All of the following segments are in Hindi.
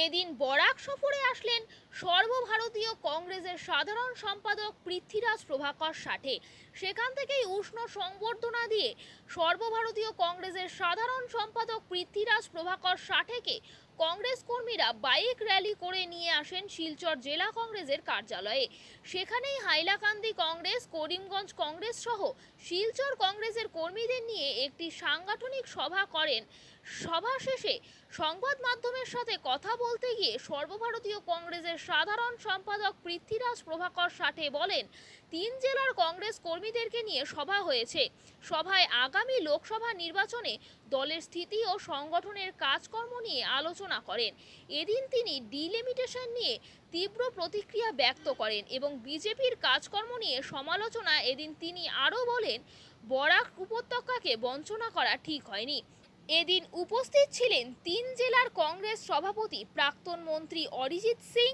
এদিন বরাক সফরে আসলেন সর্বভারতীয় কংগ্রেসের সাধারণ সম্পাদক পৃথ্বীরাজ প্রভাকর ষাঠে। সেখান থেকেই উষ্ণ সংবর্ধনা দিয়ে সর্বভারতীয় কংগ্রেসের সাধারণ সম্পাদক পৃথ্বীরাজ প্রভাকর ষাঠেকে কংগ্রেস কর্মীরা বাইক র্যালি করে নিয়ে আসেন শিলচর জেলা কংগ্রেসের কার্যালয়ে। সেখানেই হাইলাকান্দি কংগ্রেস, করিমগঞ্জ কংগ্রেস সহ শিলচর কংগ্রেসের কর্মীদের নিয়ে একটি সাংগঠনিক সভা করেন। সভা শেষে সংবাদ মাধ্যমের সাথে কথা বলতে গিয়ে সর্বভারতীয় কংগ্রেসের সাধারণ সম্পাদক পৃথ্বীরাজ প্রভাকর ষাঠে বলেন, 3 জেলার কংগ্রেস কর্মীদেরকে নিয়ে সভা হয়েছে। সভায় আগামী লোকসভা নির্বাচনে দলের স্থিতি ও সংগঠনের কাজকর্ম নিয়ে আলোচনা করেন। এদিন তিনি ডিলিমিটেশন নিয়ে তীব্র প্রতিক্রিয়া ব্যক্ত করেন এবং বিজেপির কাজকর্ম নিয়ে সমালোচনা। এদিন তিনি আরও বলেন, বরাক উপত্যকাকে বঞ্চনা করা ঠিক হয়নি। এদিন উপস্থিত ছিলেন 3 জেলার কংগ্রেস সভাপতি প্রাক্তন মন্ত্রী অরিজিৎ সিং,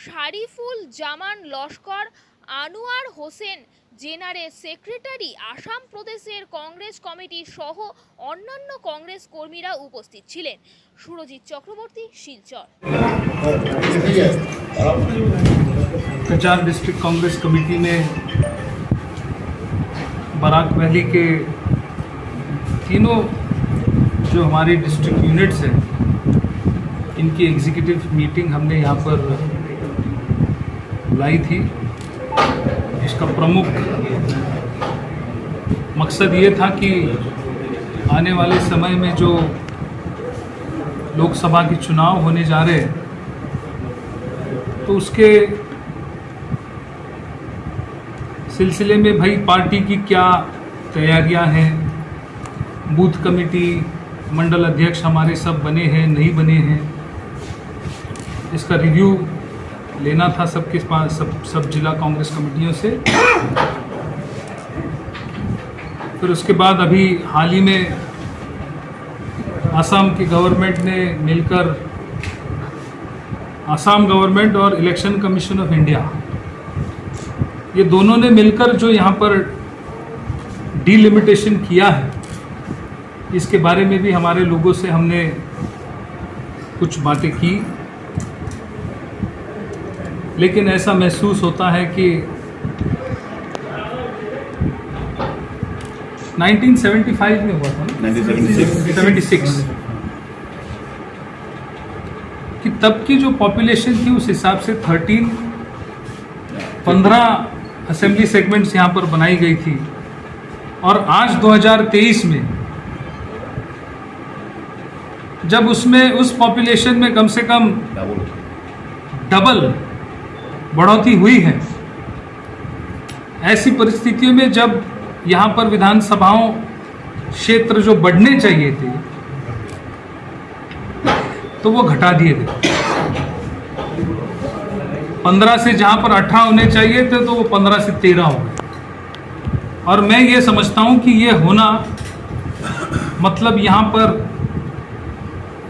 শারিফুল জামান লস্কর, আনোয়ার হোসেন, জেনারেল সেক্রেটারি আসাম প্রদেশের কংগ্রেস কমিটি সহ অন্যান্য কংগ্রেস কর্মীরা উপস্থিত ছিলেন। সুরজিৎ চক্রবর্তী, শিলচর। कचार डिस्ट्रिक्ट कांग्रेस कमेटी में बराक वैली के तीनों जो हमारी डिस्ट्रिक्ट यूनिट्स हैं, इनकी एग्जीक्यूटिव मीटिंग हमने यहाँ पर बुलाई थी। इसका प्रमुख मकसद ये था कि आने वाले समय में जो लोकसभा के चुनाव होने जा रहे हैं, तो उसके सिलसिले में भाई पार्टी की क्या तैयारियां हैं, बूथ कमेटी, मंडल अध्यक्ष हमारे सब बने हैं नहीं बने हैं, इसका रिव्यू लेना था सबके पास, सब जिला कांग्रेस कमेटियों से। फिर उसके बाद अभी हाल ही में असम की गवर्नमेंट ने मिलकर, असम गवर्नमेंट और इलेक्शन कमीशन ऑफ इंडिया, ये दोनों ने मिलकर जो यहाँ पर डिलिमिटेशन किया है, इसके बारे में भी हमारे लोगों से हमने कुछ बातें की। लेकिन ऐसा महसूस होता है कि 1975 में हुआ था, 1976, कि तब की जो पॉपुलेशन थी उस हिसाब से 15 असेंबली सेगमेंट्स यहाँ पर बनाई गई थी, और आज 2023 में जब उसमें उस पॉपुलेशन में कम से कम डबल बढ़ोतरी हुई है, ऐसी परिस्थितियों में जब यहाँ पर विधानसभाओं क्षेत्र जो बढ़ने चाहिए थे तो वो घटा दिए गए। 15 से जहाँ पर 18 होने चाहिए थे तो वो 15 से 13 हो गए। और मैं ये समझता हूँ कि ये होना मतलब यहाँ पर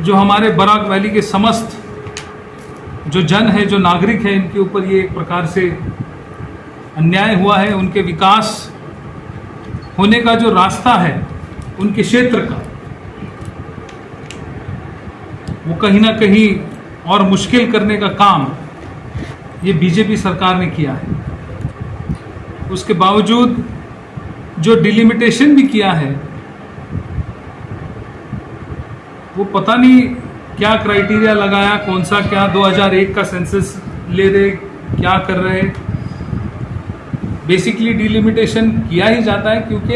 जो हमारे बराक वैली के समस्त जो जन है, जो नागरिक है, इनके ऊपर ये एक प्रकार से अन्याय हुआ है। उनके विकास होने का जो रास्ता है उनके क्षेत्र का, वो कहीं ना कहीं और मुश्किल करने का काम ये बीजेपी सरकार ने किया है। उसके बावजूद जो डिलिमिटेशन भी किया है, वो पता नहीं क्या क्राइटेरिया लगाया, कौन सा क्या 2001 का सेंसस ले रहे, क्या कर रहे। बेसिकली डिलिमिटेशन किया ही जाता है क्योंकि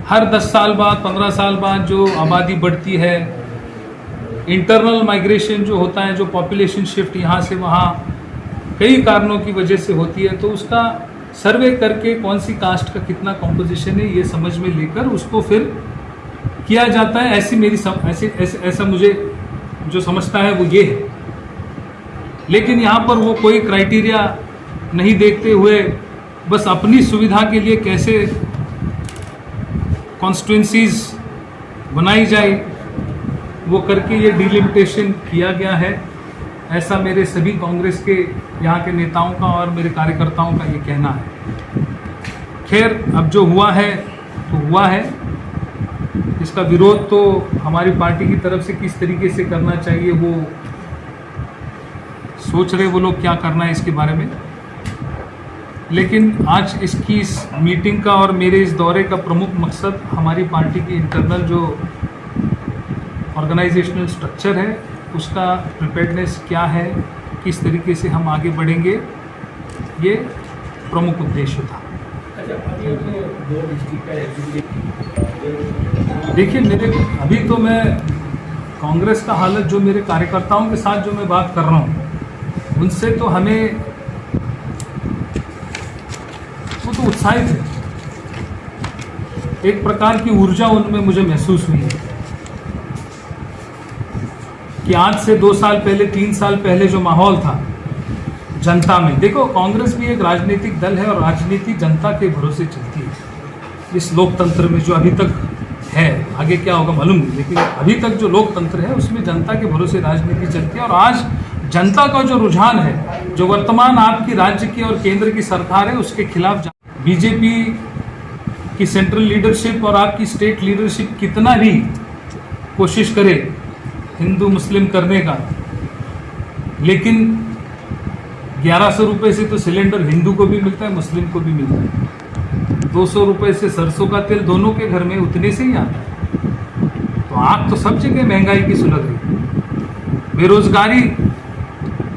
हर 10 साल बाद, 15 साल बाद जो आबादी बढ़ती है, इंटरनल माइग्रेशन जो होता है, जो पॉपुलेशन शिफ्ट यहाँ से वहाँ कई कारणों की वजह से होती है, तो उसका सर्वे करके कौन सी कास्ट का कितना कॉम्पोजिशन है ये समझ में लेकर उसको फिर किया जाता है। ऐसी मेरी ऐसा मुझे जो समझता है वो ये है। लेकिन यहाँ पर वो कोई क्राइटेरिया नहीं देखते हुए बस अपनी सुविधा के लिए कैसे कॉन्स्टिट्यूंसीज बनाई जाए वो करके ये डिलिमिटेशन किया गया है। ऐसा मेरे सभी कांग्रेस के यहाँ के नेताओं का और मेरे कार्यकर्ताओं का ये कहना है। खैर, अब जो हुआ है तो हुआ है, इसका विरोध तो हमारी पार्टी की तरफ से किस तरीके से करना चाहिए वो सोच रहे वो लोग क्या करना है इसके बारे में। लेकिन आज इसकी इस मीटिंग का और मेरे इस दौरे का प्रमुख मकसद हमारी पार्टी की इंटरनल जो ऑर्गेनाइजेशनल स्ट्रक्चर है उसका प्रिपेयर्डनेस क्या है, किस तरीके से हम आगे बढ़ेंगे, ये प्रमुख उद्देश्य था। देखिए अभी तो मैं कांग्रेस का हालत जो मेरे कार्यकर्ताओं के साथ जो मैं बात कर रहा हूँ उनसे तो हमें वो तो उत्साहित है, एक प्रकार की ऊर्जा उनमें मुझे महसूस हुई है कि आज से 2 साल पहले 3 साल पहले जो माहौल था जनता में, देखो कांग्रेस भी एक राजनीतिक दल है और राजनीति जनता के भरोसे चलती है। इस लोकतंत्र में जो अभी तक है, आगे क्या होगा मालूम नहीं, लेकिन अभी तक जो लोकतंत्र है उसमें जनता के भरोसे राजनीति चलती है। और आज जनता का जो रुझान है, जो वर्तमान आपकी राज्य की और केंद्र की सरकार है उसके खिलाफ बीजेपी की सेंट्रल लीडरशिप और आपकी स्टेट लीडरशिप कितना भी कोशिश करे हिंदू मुस्लिम करने का, लेकिन 1100 रुपये से तो सिलेंडर हिंदू को भी मिलता है मुस्लिम को भी मिलता है। 200 रुपये से सरसों का तेल दोनों के घर में उतने से ही आता है। तो आग तो सब जगह महंगाई की सुलग रही, बेरोजगारी,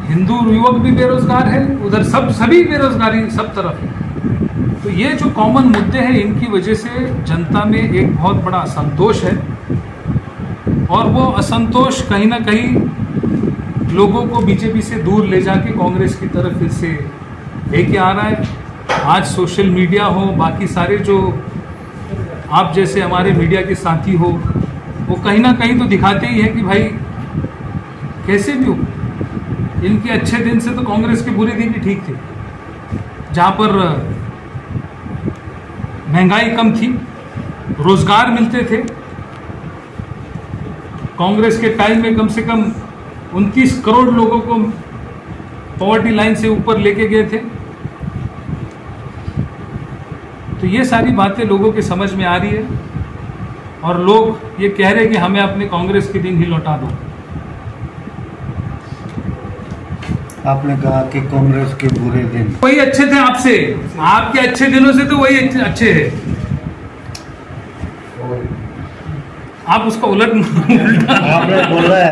हिंदू युवक भी बेरोजगार है, उधर सभी बेरोजगारी सब तरफ है। तो ये जो कॉमन मुद्दे हैं इनकी वजह से जनता में एक बहुत बड़ा असंतोष है और वो असंतोष कहीं ना कहीं लोगों को बीजेपी से दूर ले जाके कांग्रेस की तरफ फिर से लेके आ रहा है। आज सोशल मीडिया हो, बाकी सारे जो आप जैसे हमारे मीडिया के साथी हो, वो कहीं ना कहीं तो दिखाते ही है कि भाई कैसे भी हो, इनके अच्छे दिन से तो कांग्रेस के बुरे दिन ही ठीक थे, जहाँ पर महंगाई कम थी, रोजगार मिलते थे। कांग्रेस के टाइम में कम से कम 29 करोड़ लोगों को पॉवर्टी लाइन से ऊपर लेके गए थे। तो ये सारी बातें लोगों के समझ में आ रही है और लोग ये कह रहे हैं कि हमें अपने कांग्रेस के दिन ही लौटा दो। आपने कहा कि कांग्रेस के बुरे दिन वही अच्छे थे आपसे, आपके अच्छे दिनों से तो वही अच्छे हैं। आप उसका उल्टा आपने बोला है